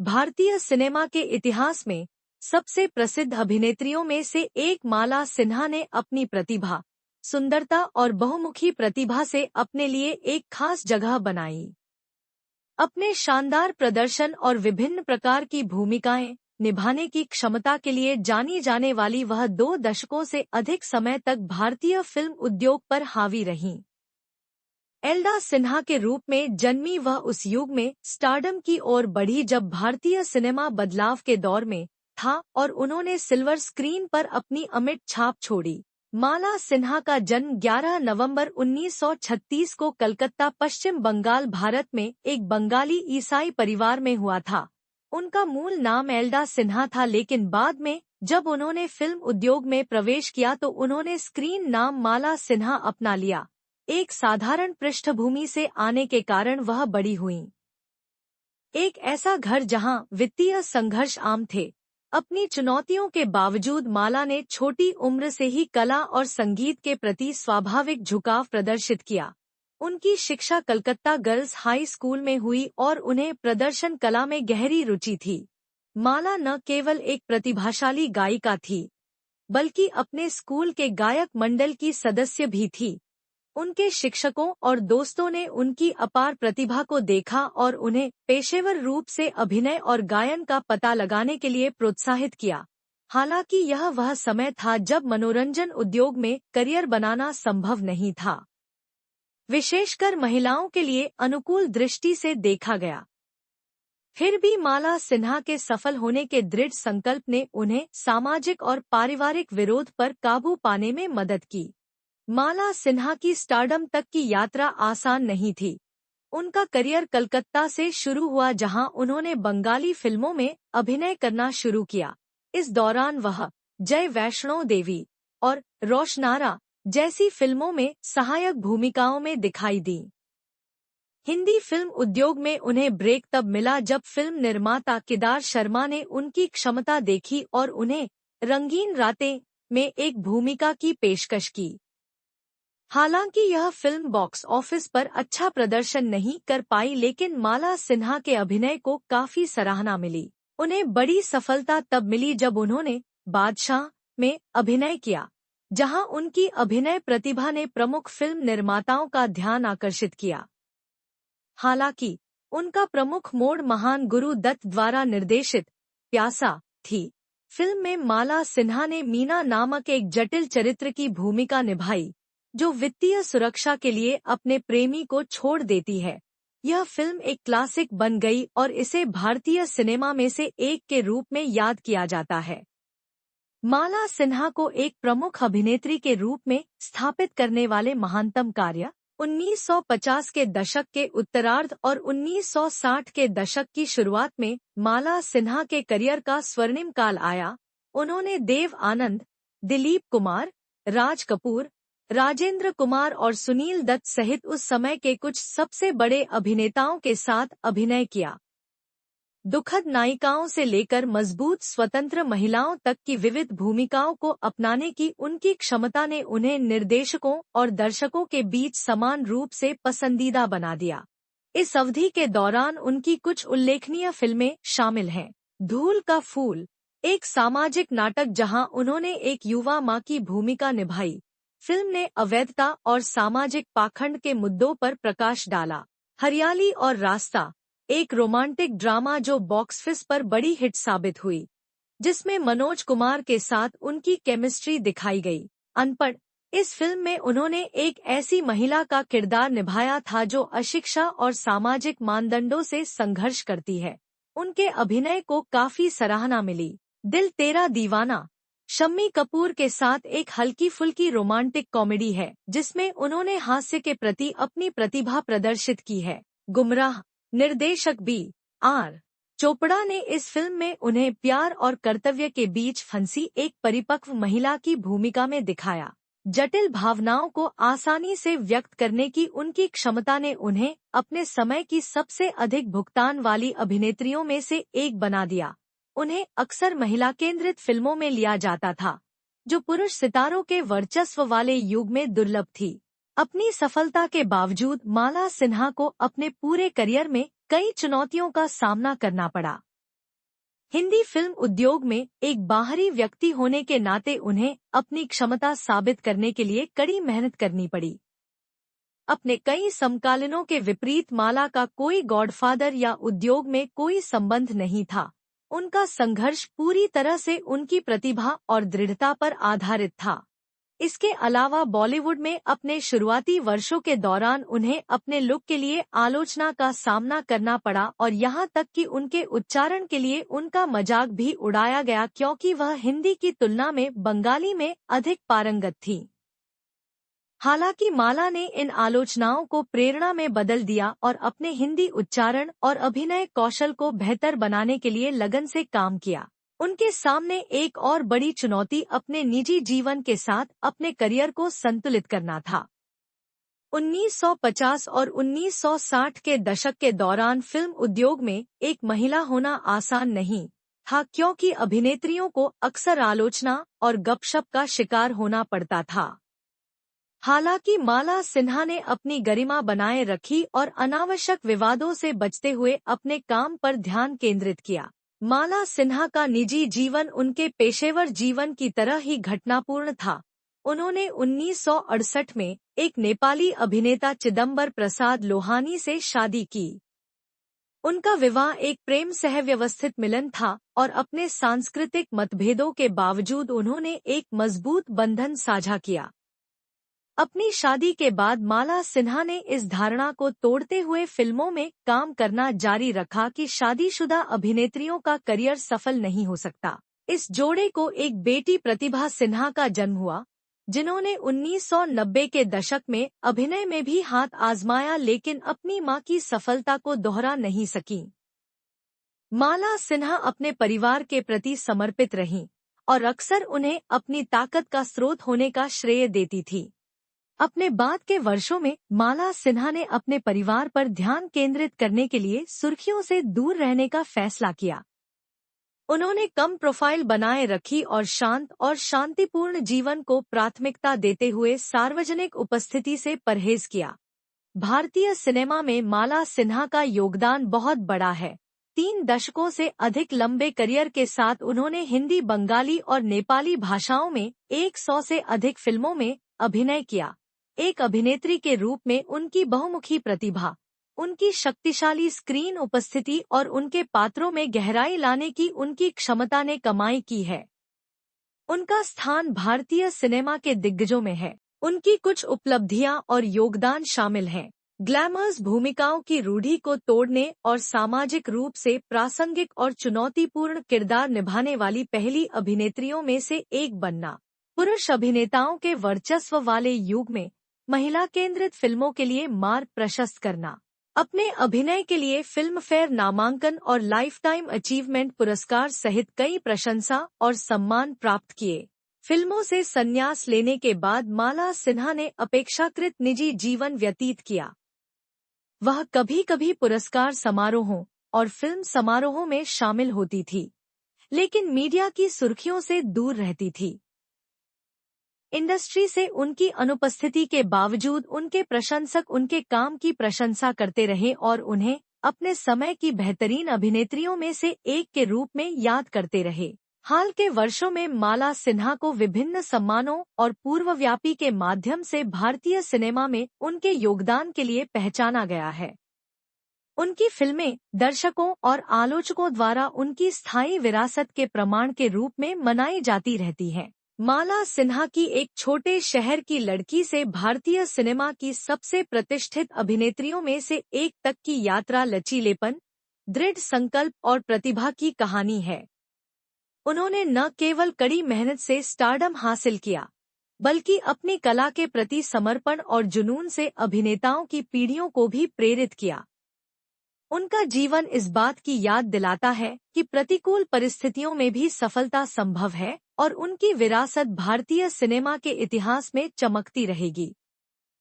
भारतीय सिनेमा के इतिहास में सबसे प्रसिद्ध अभिनेत्रियों में से एक माला सिन्हा ने अपनी प्रतिभा, सुंदरता और बहुमुखी प्रतिभा से अपने लिए एक खास जगह बनाई। अपने शानदार प्रदर्शन और विभिन्न प्रकार की भूमिकाएं निभाने की क्षमता के लिए जानी जाने वाली वह 2 दशकों से अधिक समय तक भारतीय फिल्म उद्योग पर हावी रहीं। एल्डा सिन्हा के रूप में जन्मी वह उस युग में स्टारडम की ओर बढ़ी जब भारतीय सिनेमा बदलाव के दौर में था और उन्होंने सिल्वर स्क्रीन पर अपनी अमिट छाप छोड़ी। माला सिन्हा का जन्म 11 नवंबर 1936 को कलकत्ता, पश्चिम बंगाल, भारत में एक बंगाली ईसाई परिवार में हुआ था। उनका मूल नाम एल्डा सिन्हा था, लेकिन बाद में जब उन्होंने फिल्म उद्योग में प्रवेश किया तो उन्होंने स्क्रीन नाम माला सिन्हा अपना लिया। एक साधारण पृष्ठभूमि से आने के कारण वह बड़ी हुईं एक ऐसा घर जहां वित्तीय संघर्ष आम थे। अपनी चुनौतियों के बावजूद माला ने छोटी उम्र से ही कला और संगीत के प्रति स्वाभाविक झुकाव प्रदर्शित किया। उनकी शिक्षा कलकत्ता गर्ल्स हाई स्कूल में हुई और उन्हें प्रदर्शन कला में गहरी रुचि थी। माला न केवल एक प्रतिभाशाली गायिका थी, बल्कि अपने स्कूल के गायक मंडल की सदस्य भी थी। उनके शिक्षकों और दोस्तों ने उनकी अपार प्रतिभा को देखा और उन्हें पेशेवर रूप से अभिनय और गायन का पता लगाने के लिए प्रोत्साहित किया। हालांकि यह वह समय था जब मनोरंजन उद्योग में करियर बनाना संभव नहीं था, विशेषकर महिलाओं के लिए अनुकूल दृष्टि से देखा गया। फिर भी माला सिन्हा के सफल होने के दृढ़ संकल्प ने उन्हें सामाजिक और पारिवारिक विरोध पर काबू पाने में मदद की। माला सिन्हा की स्टारडम तक की यात्रा आसान नहीं थी। उनका करियर कलकत्ता से शुरू हुआ, जहां उन्होंने बंगाली फिल्मों में अभिनय करना शुरू किया। इस दौरान वह जय वैष्णो देवी और रोशनारा जैसी फिल्मों में सहायक भूमिकाओं में दिखाई दी। हिंदी फिल्म उद्योग में उन्हें ब्रेक तब मिला जब फिल्म निर्माता केदार शर्मा ने उनकी क्षमता देखी और उन्हें रंगीन रातें में एक भूमिका की पेशकश की। हालांकि यह फिल्म बॉक्स ऑफिस पर अच्छा प्रदर्शन नहीं कर पाई, लेकिन माला सिन्हा के अभिनय को काफी सराहना मिली। उन्हें बड़ी सफलता तब मिली जब उन्होंने बादशाह में अभिनय किया, जहां उनकी अभिनय प्रतिभा ने प्रमुख फिल्म निर्माताओं का ध्यान आकर्षित किया। हालांकि उनका प्रमुख मोड़ महान गुरु दत्त द्वारा निर्देशित प्यासा थी। फिल्म में माला सिन्हा ने मीना नामक एक जटिल चरित्र की भूमिका निभाई, जो वित्तीय सुरक्षा के लिए अपने प्रेमी को छोड़ देती है। यह फिल्म एक क्लासिक बन गई और इसे भारतीय सिनेमा में से एक के रूप में याद किया जाता है। माला सिन्हा को एक प्रमुख अभिनेत्री के रूप में स्थापित करने वाले महानतम कार्य 1950 के दशक के उत्तरार्ध और 1960 के दशक की शुरुआत में माला सिन्हा के करियर का स्वर्णिम काल आया। उन्होंने देव आनंद, दिलीप कुमार, राज कपूर, राजेंद्र कुमार और सुनील दत्त सहित उस समय के कुछ सबसे बड़े अभिनेताओं के साथ अभिनय किया। दुखद नायिकाओं से लेकर मजबूत स्वतंत्र महिलाओं तक की विविध भूमिकाओं को अपनाने की उनकी क्षमता ने उन्हें निर्देशकों और दर्शकों के बीच समान रूप से पसंदीदा बना दिया। इस अवधि के दौरान उनकी कुछ उल्लेखनीय फिल्में शामिल हैं। धूल का फूल, एक सामाजिक नाटक जहां उन्होंने एक युवा मां की भूमिका निभाई। फिल्म ने अवैधता और सामाजिक पाखंड के मुद्दों पर प्रकाश डाला। हरियाली और रास्ता, एक रोमांटिक ड्रामा जो बॉक्स ऑफिस पर बड़ी हिट साबित हुई, जिसमें मनोज कुमार के साथ उनकी केमिस्ट्री दिखाई गई। अनपढ़, इस फिल्म में उन्होंने एक ऐसी महिला का किरदार निभाया था जो अशिक्षा और सामाजिक मानदंडों से संघर्ष करती है। उनके अभिनय को काफी सराहना मिली। दिल तेरा दीवाना शम्मी कपूर के साथ एक हल्की फुल्की रोमांटिक कॉमेडी है, जिसमें उन्होंने हास्य के प्रति अपनी प्रतिभा प्रदर्शित की है। गुमराह, निर्देशक B.R. चोपड़ा ने इस फिल्म में उन्हें प्यार और कर्तव्य के बीच फंसी एक परिपक्व महिला की भूमिका में दिखाया। जटिल भावनाओं को आसानी से व्यक्त करने की उनकी क्षमता ने उन्हें अपने समय की सबसे अधिक भुगतान वाली अभिनेत्रियों में से एक बना दिया। उन्हें अक्सर महिला केंद्रित फिल्मों में लिया जाता था, जो पुरुष सितारों के वर्चस्व वाले युग में दुर्लभ थी। अपनी सफलता के बावजूद माला सिन्हा को अपने पूरे करियर में कई चुनौतियों का सामना करना पड़ा। हिंदी फिल्म उद्योग में एक बाहरी व्यक्ति होने के नाते उन्हें अपनी क्षमता साबित करने के लिए कड़ी मेहनत करनी पड़ी। अपने कई समकालीनों के विपरीत माला का कोई गॉडफादर या उद्योग में कोई संबंध नहीं था। उनका संघर्ष पूरी तरह से उनकी प्रतिभा और दृढ़ता पर आधारित था। इसके अलावा बॉलीवुड में अपने शुरुआती वर्षों के दौरान उन्हें अपने लुक के लिए आलोचना का सामना करना पड़ा और यहाँ तक कि उनके उच्चारण के लिए उनका मजाक भी उड़ाया गया, क्योंकि वह हिंदी की तुलना में बंगाली में अधिक पारंगत थी। हालांकि माला ने इन आलोचनाओं को प्रेरणा में बदल दिया और अपने हिंदी उच्चारण और अभिनय कौशल को बेहतर बनाने के लिए लगन से काम किया। उनके सामने एक और बड़ी चुनौती अपने निजी जीवन के साथ अपने करियर को संतुलित करना था। 1950 और 1960 के दशक के दौरान फिल्म उद्योग में एक महिला होना आसान नहीं था, क्योंकि अभिनेत्रियों को अक्सर आलोचना और गपशप का शिकार होना पड़ता था। हालांकि माला सिन्हा ने अपनी गरिमा बनाए रखी और अनावश्यक विवादों से बचते हुए अपने काम पर ध्यान केंद्रित किया। माला सिन्हा का निजी जीवन उनके पेशेवर जीवन की तरह ही घटनापूर्ण था। उन्होंने 1968 में एक नेपाली अभिनेता चिदम्बर प्रसाद लोहानी से शादी की। उनका विवाह एक प्रेम सहव्यवस्थित मिलन था और अपने सांस्कृतिक मतभेदों के बावजूद उन्होंने एक मजबूत बंधन साझा किया। अपनी शादी के बाद माला सिन्हा ने इस धारणा को तोड़ते हुए फिल्मों में काम करना जारी रखा कि शादीशुदा अभिनेत्रियों का करियर सफल नहीं हो सकता। इस जोड़े को एक बेटी प्रतिभा सिन्हा का जन्म हुआ, जिन्होंने 1990 के दशक में अभिनय में भी हाथ आजमाया, लेकिन अपनी मां की सफलता को दोहरा नहीं सकी। माला सिन्हा अपने परिवार के प्रति समर्पित रहीं और अक्सर उन्हें अपनी ताकत का स्रोत होने का श्रेय देती थी। अपने बाद के वर्षों में माला सिन्हा ने अपने परिवार पर ध्यान केंद्रित करने के लिए सुर्खियों से दूर रहने का फैसला किया। उन्होंने कम प्रोफाइल बनाए रखी और शांत और शांतिपूर्ण जीवन को प्राथमिकता देते हुए सार्वजनिक उपस्थिति से परहेज किया। भारतीय सिनेमा में माला सिन्हा का योगदान बहुत बड़ा है। 3 दशकों से अधिक लंबे करियर के साथ उन्होंने हिंदी, बंगाली और नेपाली भाषाओं में 100 से अधिक फिल्मों में अभिनय किया। एक अभिनेत्री के रूप में उनकी बहुमुखी प्रतिभा, उनकी शक्तिशाली स्क्रीन उपस्थिति और उनके पात्रों में गहराई लाने की उनकी क्षमता ने कमाई की है। उनका स्थान भारतीय सिनेमा के दिग्गजों में है। उनकी कुछ उपलब्धियां और योगदान शामिल हैं: ग्लैमर्स भूमिकाओं की रूढ़ि को तोड़ने और सामाजिक रूप से प्रासंगिक और चुनौतीपूर्ण किरदार निभाने वाली पहली अभिनेत्रियों में से एक बनना, पुरुष अभिनेताओं के वर्चस्व वाले युग में महिला केंद्रित फिल्मों के लिए मार्ग प्रशस्त करना, अपने अभिनय के लिए फिल्म फेयर नामांकन और लाइफ टाइम अचीवमेंट पुरस्कार सहित कई प्रशंसा और सम्मान प्राप्त किए। फिल्मों से संन्यास लेने के बाद माला सिन्हा ने अपेक्षाकृत निजी जीवन व्यतीत किया। वह कभी कभी पुरस्कार समारोहों और फिल्म समारोहों में शामिल होती थी, लेकिन मीडिया की सुर्खियों से दूर रहती थी। इंडस्ट्री से उनकी अनुपस्थिति के बावजूद उनके प्रशंसक उनके काम की प्रशंसा करते रहे और उन्हें अपने समय की बेहतरीन अभिनेत्रियों में से एक के रूप में याद करते रहे। हाल के वर्षों में माला सिन्हा को विभिन्न सम्मानों और पूर्वव्यापी के माध्यम से भारतीय सिनेमा में उनके योगदान के लिए पहचाना गया है। उनकी फिल्में दर्शकों और आलोचकों द्वारा उनकी स्थायी विरासत के प्रमाण के रूप में मनाई जाती रहती हैं। माला सिन्हा की एक छोटे शहर की लड़की से भारतीय सिनेमा की सबसे प्रतिष्ठित अभिनेत्रियों में से एक तक की यात्रा लचीलेपन, दृढ़ संकल्प और प्रतिभा की कहानी है। उन्होंने न केवल कड़ी मेहनत से स्टारडम हासिल किया, बल्कि अपनी कला के प्रति समर्पण और जुनून से अभिनेताओं की पीढ़ियों को भी प्रेरित किया। उनका जीवन इस बात की याद दिलाता है कि प्रतिकूल परिस्थितियों में भी सफलता संभव है और उनकी विरासत भारतीय सिनेमा के इतिहास में चमकती रहेगी।